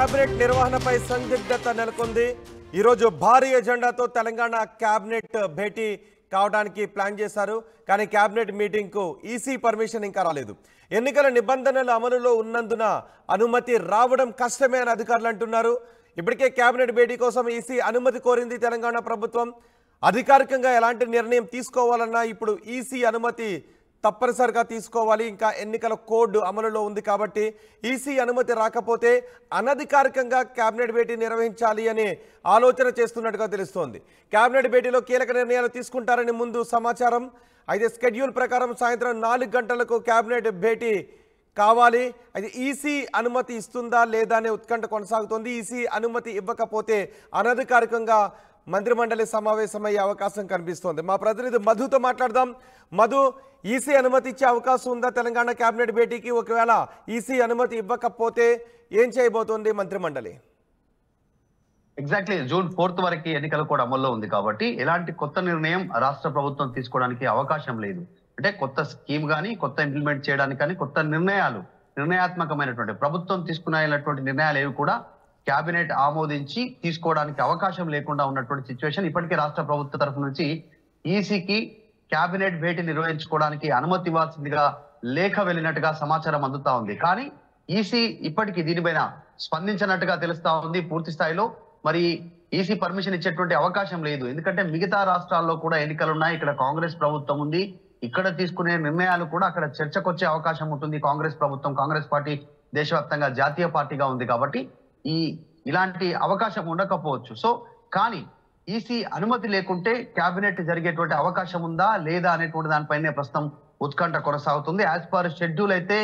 Cabinet నిర్వహణపై సందిగ్ధత నెలకొంది. ఈరోజు భారీ ఎజెండాతో తెలంగాణ కేబినెట్ భేటీ కావడానికి ప్లాన్ చేశారు. కానీ కేబినెట్ మీటింగ్కు ఈసీ పర్మిషన్ ఇంకా రాలేదు. ఎన్నికల నిబంధనలు అమలులో ఉన్నందున అనుమతి రావడం కష్టమే అని అధికారులు అంటున్నారు. ఇప్పటికే కేబినెట్ భేటీ కోసం ఈసీ అనుమతి కోరింది తెలంగాణ ప్రభుత్వం. అధికారికంగా ఎలాంటి నిర్ణయం తీసుకోవాలన్నా ఇప్పుడు ఈసీ అనుమతి తప్పనిసరిగా తీసుకోవాలి. ఇంకా ఎన్నికల కోడ్ అమలులో ఉంది కాబట్టి ఈసీ అనుమతి రాకపోతే అనధికారికంగా కేబినెట్ భేటీ నిర్వహించాలి అని ఆలోచన చేస్తున్నట్టుగా తెలుస్తోంది. కేబినెట్ భేటీలో కీలక నిర్ణయాలు తీసుకుంటారని ముందు సమాచారం. అయితే స్కెడ్యూల్ ప్రకారం సాయంత్రం 4 గంటలకు కేబినెట్ భేటీ కావాలి. అయితే ఈసీ అనుమతి ఇస్తుందా లేదా అనే ఉత్కంఠ కొనసాగుతోంది. ఈసీ అనుమతి ఇవ్వకపోతే అనధికారికంగా మంత్రిమండలి సమావేశమయ్యే అవకాశం కనిపిస్తోంది. మా ప్రతినిధి మధుతో మాట్లాడదాం. మధు, ఈసీ అనుమతి ఇచ్చే అవకాశం ఉందా తెలంగాణ కేబినెట్ భేటీకి? ఒకవేళ ఈసీ అనుమతి ఇవ్వకపోతే ఏం చేయబోతోంది మంత్రిమండలి? ఎగ్జాక్ట్లీ జూన్ 4 వరకు ఎన్నికలు కూడా అమల్లో ఉంది కాబట్టి ఎలాంటి కొత్త నిర్ణయం రాష్ట్ర ప్రభుత్వం తీసుకోవడానికి అవకాశం లేదు. అంటే కొత్త స్కీమ్ కానీ కొత్త ఇంప్లిమెంట్ చేయడానికి కానీ కొత్త నిర్ణయాత్మకమైనటువంటి ప్రభుత్వం తీసుకునేటువంటి నిర్ణయాలు ఏవి కూడా కేబినెట్ ఆమోదించి తీసుకోవడానికి అవకాశం లేకుండా ఉన్నటువంటి సిచ్యువేషన్. ఇప్పటికే రాష్ట్ర ప్రభుత్వ తరఫు నుంచి ఈసీకి కేబినెట్ భేటీ నిర్వహించుకోవడానికి అనుమతి ఇవ్వాల్సిందిగా లేఖ వెళ్ళినట్టుగా సమాచారం అందుతా ఉంది. కానీ ఈసీ ఇప్పటికీ దీనిపైన స్పందించినట్టుగా తెలుస్తా ఉంది. పూర్తి స్థాయిలో మరి ఈసీ పర్మిషన్ ఇచ్చేటువంటి అవకాశం లేదు. ఎందుకంటే మిగతా రాష్ట్రాల్లో కూడా ఎన్నికలు ఉన్నాయి. ఇక్కడ కాంగ్రెస్ ప్రభుత్వం ఉంది. ఇక్కడ తీసుకునే నిర్ణయాలు కూడా అక్కడ చర్చకొచ్చే అవకాశం ఉంటుంది. కాంగ్రెస్ ప్రభుత్వం, కాంగ్రెస్ పార్టీ దేశవ్యాప్తంగా జాతీయ పార్టీగా ఉంది కాబట్టి ఇలాంటి అవకాశం ఉండకపోవచ్చు. సో కానీ ఈసీ అనుమతి లేకుంటే కేబినెట్ జరిగేటువంటి అవకాశం ఉందా లేదా అనేటువంటి దానిపైనే ప్రస్తుతం ఉత్కంఠ కొనసాగుతుంది. యాజ్ పర్ షెడ్యూల్ అయితే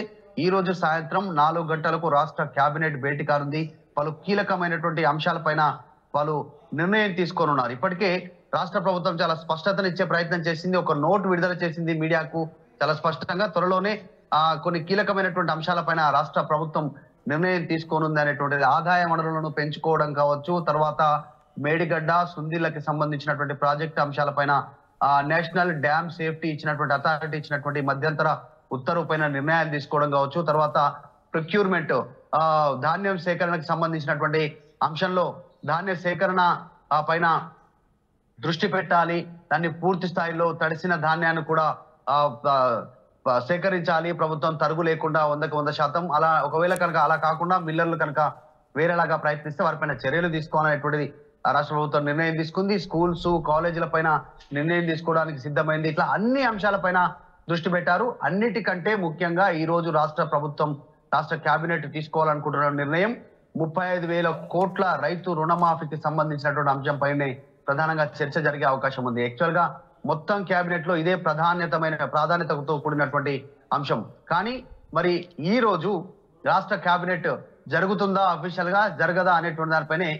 ఈ రోజు సాయంత్రం 4 గంటలకు రాష్ట్ర కేబినెట్ భేటీ కానుంది. పలు కీలకమైనటువంటి అంశాలపైన వాళ్ళు నిర్ణయం తీసుకోనున్నారు. ఇప్పటికే రాష్ట్ర ప్రభుత్వం చాలా స్పష్టతనిచ్చే ప్రయత్నం చేసింది. ఒక నోట్ విడుదల చేసింది మీడియాకు చాలా స్పష్టంగా. త్వరలోనే కొన్ని కీలకమైనటువంటి అంశాలపైన రాష్ట్ర ప్రభుత్వం నిర్ణయం తీసుకోనుంది అనేటువంటిది. ఆదాయ వనరులను పెంచుకోవడం కావచ్చు, తర్వాత మేడిగడ్డ సుందిళ్ళకి సంబంధించినటువంటి ప్రాజెక్టు అంశాలపైన నేషనల్ డ్యామ్ సేఫ్టీ ఇచ్చినటువంటి అథారిటీ ఇచ్చినటువంటి మధ్యంతర ఉత్తర్వు పైన నిర్ణయాలు తీసుకోవడం కావచ్చు, తర్వాత ప్రొక్యూర్మెంట్ ధాన్యం సేకరణకు సంబంధించినటువంటి అంశంలో ధాన్య సేకరణ పైన దృష్టి పెట్టాలి. దాన్ని పూర్తి స్థాయిలో తడిసిన ధాన్యాన్ని కూడా సేకరించాలి ప్రభుత్వం, తరుగు లేకుండా 100% అలా. ఒకవేళ కనుక అలా కాకుండా మిల్లర్లు కనుక వేరేలాగా ప్రయత్నిస్తే వారిపైన చర్యలు తీసుకోవాలనేటువంటిది రాష్ట్ర ప్రభుత్వం నిర్ణయం తీసుకుంది. స్కూల్స్ కాలేజీల పైన నిర్ణయం తీసుకోవడానికి సిద్ధమైంది. ఇట్లా అన్ని అంశాలపైన దృష్టి పెట్టారు. అన్నిటికంటే ముఖ్యంగా ఈ రోజు రాష్ట్ర ప్రభుత్వం, రాష్ట్ర కేబినెట్ తీసుకోవాలనుకుంటున్న నిర్ణయం 35,000 కోట్ల రైతు రుణమాఫీకి సంబంధించినటువంటి అంశంపైనే ప్రధానంగా చర్చ జరిగే అవకాశం ఉంది. యాక్చువల్ గా మొత్తం కేబినెట్ లో ఇదే ప్రాధాన్యతతో కూడినటువంటి అంశం. కానీ మరి ఈ రోజు రాష్ట్ర కేబినెట్ జరుగుతుందా, అఫీషియల్ గా జరగదా అనేటువంటి దానిపైనే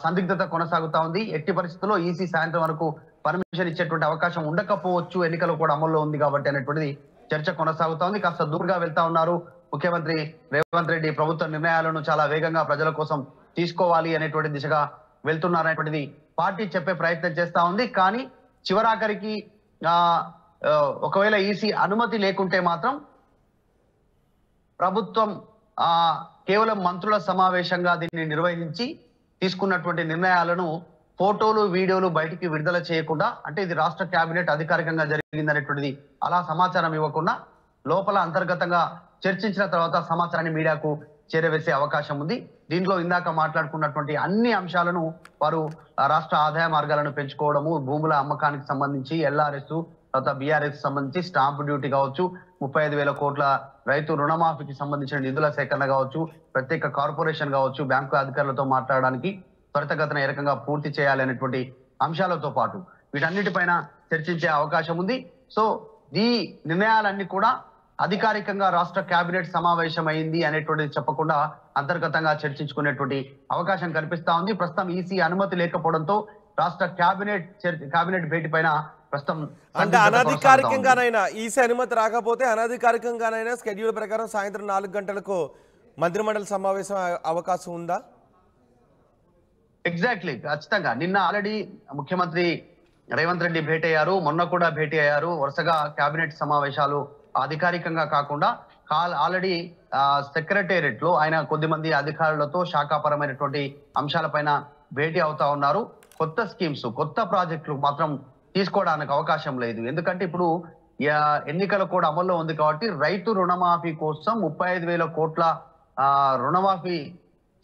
సందిగ్ధత కొనసాగుతా ఉంది. ఎట్టి పరిస్థితుల్లో ఈసీ సాయంత్రం వరకు పర్మిషన్ ఇచ్చేటువంటి అవకాశం ఉండకపోవచ్చు. ఎన్నికలు కూడా అమల్లో ఉంది కాబట్టి అనేటువంటిది చర్చ కొనసాగుతా ఉంది. కాస్త దూరంగా వెళ్తా ఉన్నారు ముఖ్యమంత్రి రేవంత్ రెడ్డి. ప్రభుత్వ నిర్ణయాలను చాలా వేగంగా ప్రజల కోసం తీసుకోవాలి అనేటువంటి దిశగా వెళ్తున్నారు అనేటువంటిది పార్టీ చెప్పే ప్రయత్నం చేస్తా ఉంది. కానీ చివరాఖరికి ఒకవేళ ఈసీ అనుమతి లేకుంటే మాత్రం ప్రభుత్వం కేవలం మంత్రుల సమావేశంగా దీన్ని నిర్వహించి తీసుకున్నటువంటి నిర్ణయాలను ఫోటోలు వీడియోలు బయటికి విడుదల చేయకుండా, అంటే ఇది రాష్ట్ర కేబినెట్ అధికారికంగా జరిగిందనేటువంటిది అలా సమాచారం ఇవ్వకుండా లోపల అంతర్గతంగా చర్చించిన తర్వాత సమాచారాన్ని మీడియాకు చేరవేసే అవకాశం ఉంది. దీంట్లో ఇందాక మాట్లాడుకున్నటువంటి అన్ని అంశాలను వారు రాష్ట్ర ఆదాయ మార్గాలను పెంచుకోవడము, భూముల అమ్మకానికి సంబంధించి ఎల్ఆర్ఎస్, తర్వాత బీఆర్ఎస్ సంబంధించి స్టాంప్ డ్యూటీ కావచ్చు, 35,000 కోట్ల రైతు రుణమాఫీకి సంబంధించిన నిధుల సేకరణ కావచ్చు, ప్రత్యేక కార్పొరేషన్ కావచ్చు, బ్యాంకు అధికారులతో మాట్లాడడానికి త్వరితగతిన ఏ రకంగా పూర్తి చేయాలి అనేటువంటి అంశాలతో పాటు వీటన్నిటిపైన చర్చించే అవకాశం ఉంది. సో ఈ నిర్ణయాలన్నీ కూడా అధికారికంగా రాష్ట్ర కేబినెట్ సమావేశం అయింది అనేటువంటిది చెప్పకుండా అంతర్గతంగా చర్చించుకునేటువంటి అవకాశం కనిపిస్తా ఉంది. ప్రస్తుతం ఈసీ అనుమతి లేకపోవడంతో రాష్ట్ర కేబినెట్ భేటీ పైన ప్రస్తుతం అంటే అనధికారికంగానైనా ఈసీ అనుమతి రాకపోతే అనధికారికంగానైనా స్కెడ్యూల్ ప్రకారం సాయంత్రం 4 గంటలకు మంత్రిమండలి సమావేశం అవకాశం ఉందా? ఎగ్జాక్ట్లీ, ఖచ్చితంగా. నిన్న ఆల్రెడీ ముఖ్యమంత్రి రేవంత్ రెడ్డి భేటీ అయ్యారు, మొన్న కూడా భేటీ అయ్యారు. వరుసగా కేబినెట్ సమావేశాలు అధికారికంగా కాకుండా ఆల్రెడీ సెక్రటేరియట్ లో ఆయన కొద్దిమంది అధికారులతో శాఖాపరమైనటువంటి అంశాలపైన భేటీ అవుతా ఉన్నారు. కొత్త స్కీమ్స్, కొత్త ప్రాజెక్టులు మాత్రం తీసుకోవడానికి అవకాశం లేదు. ఎందుకంటే ఇప్పుడు ఎన్నికల కూడా అమల్లో ఉంది కాబట్టి రైతు రుణమాఫీ కోసం 35,000 కోట్ల రుణమాఫీ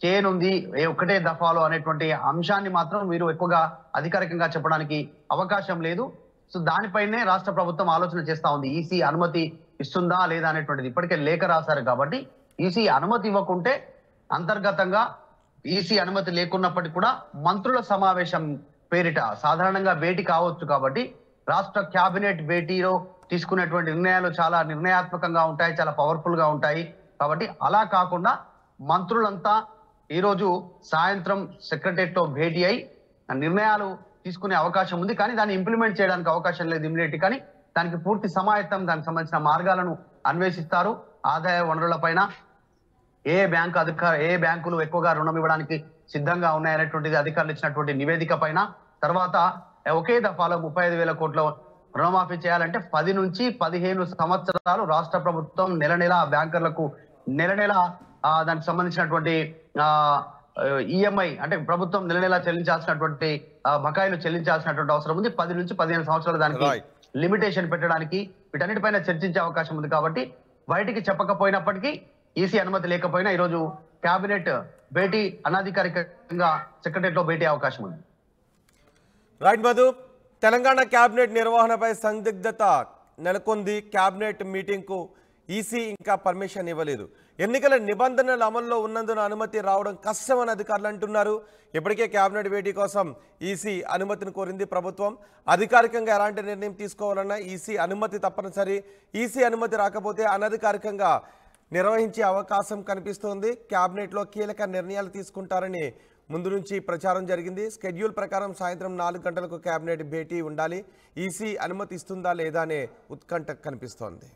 చేయనుంది ఒకటే దఫాలో అనేటువంటి అంశాన్ని మాత్రం వీరు ఎక్కువగా అధికారికంగా చెప్పడానికి అవకాశం లేదు. సో దానిపైనే రాష్ట్ర ప్రభుత్వం ఆలోచన చేస్తా ఉంది. ఈసీ అనుమతి ఇస్తుందా లేదా అనేటువంటిది ఇప్పటికే లేఖ రాశారు కాబట్టి ఈసీ అనుమతి ఇవ్వకుంటే అంతర్గతంగా ఈసీ అనుమతి లేకున్నప్పటికీ కూడా మంత్రుల సమావేశం పేరిట సాధారణంగా భేటీ కావచ్చు. కాబట్టి రాష్ట్ర క్యాబినెట్ భేటీలో తీసుకునేటువంటి నిర్ణయాలు చాలా నిర్ణయాత్మకంగా ఉంటాయి, చాలా పవర్ఫుల్ గా ఉంటాయి. కాబట్టి అలా కాకుండా మంత్రులంతా ఈరోజు సాయంత్రం సెక్రటరియట్ లో భేటీ అయి నిర్ణయాలు తీసుకునే అవకాశం ఉంది. కానీ దాన్ని ఇంప్లిమెంట్ చేయడానికి అవకాశం లేదు ఇమ్మీడియట్. కానీ దానికి పూర్తి సమాయత్తం, దానికి సంబంధించిన మార్గాలను అన్వేషిస్తారు. ఆదాయ వనరుల పైన ఏ బ్యాంకులు ఎక్కువగా రుణం ఇవ్వడానికి సిద్ధంగా ఉన్నాయనేటువంటిది అధికారులు ఇచ్చినటువంటి నివేదిక పైన, తర్వాత ఒకే దఫాలో 35,000 కోట్ల రుణమాఫీ చేయాలంటే 10 నుంచి 15 సంవత్సరాలు రాష్ట్ర ప్రభుత్వం నెల బ్యాంకర్లకు నెల దానికి సంబంధించినటువంటి ఈఎంఐ అంటే ప్రభుత్వం నెల చెల్లించాల్సినటువంటి బకాయిలు చెల్లించాల్సినటువంటి అవసరం ఉంది. 10 నుంచి 15 సంవత్సరాలు దానికి లిమిటేషన్ పెట్టడానికి వీటన్నిటిపైన చర్చించే అవకాశం ఉంది. కాబట్టి బయటికి చెప్పకపోయినప్పటికీ ఈసీ అనుమతి లేకపోయినా ఈరోజు కేబినెట్ భేటీ అనధికారికంగా సెక్రటరియట్ లో భేటీ అవకాశం ఉంది. రైట్ మధు, తెలంగాణ క్యాబినెట్ నిర్వహణపై సందిగ్ధత నెలకొంది. క్యాబినెట్ మీటింగ్కు ఈసీ ఇంకా పర్మిషన్ ఇవ్వలేదు. ఎన్నికల నిబంధనలు అమల్లో ఉన్నందున అనుమతి రావడం కష్టమని అధికారులు అంటున్నారు. ఇప్పటికే క్యాబినెట్ భేటీ కోసం ఈసీ అనుమతిని కోరింది ప్రభుత్వం. అధికారికంగా ఎలాంటి నిర్ణయం తీసుకోవాలన్నా ఈసీ అనుమతి తప్పనిసరి. ఈసీ అనుమతి రాకపోతే అనధికారికంగా నిర్వహించే అవకాశం కనిపిస్తోంది. క్యాబినెట్లో కీలక నిర్ణయాలు తీసుకుంటారని ముందు నుంచి ప్రచారం జరిగింది. స్కెడ్యూల్ ప్రకారం సాయంత్రం 4 గంటలకు క్యాబినెట్ భేటీ ఉండాలి. ఈసీ అనుమతి ఇస్తుందా లేదా అనే ఉత్కంఠ కనిపిస్తోంది.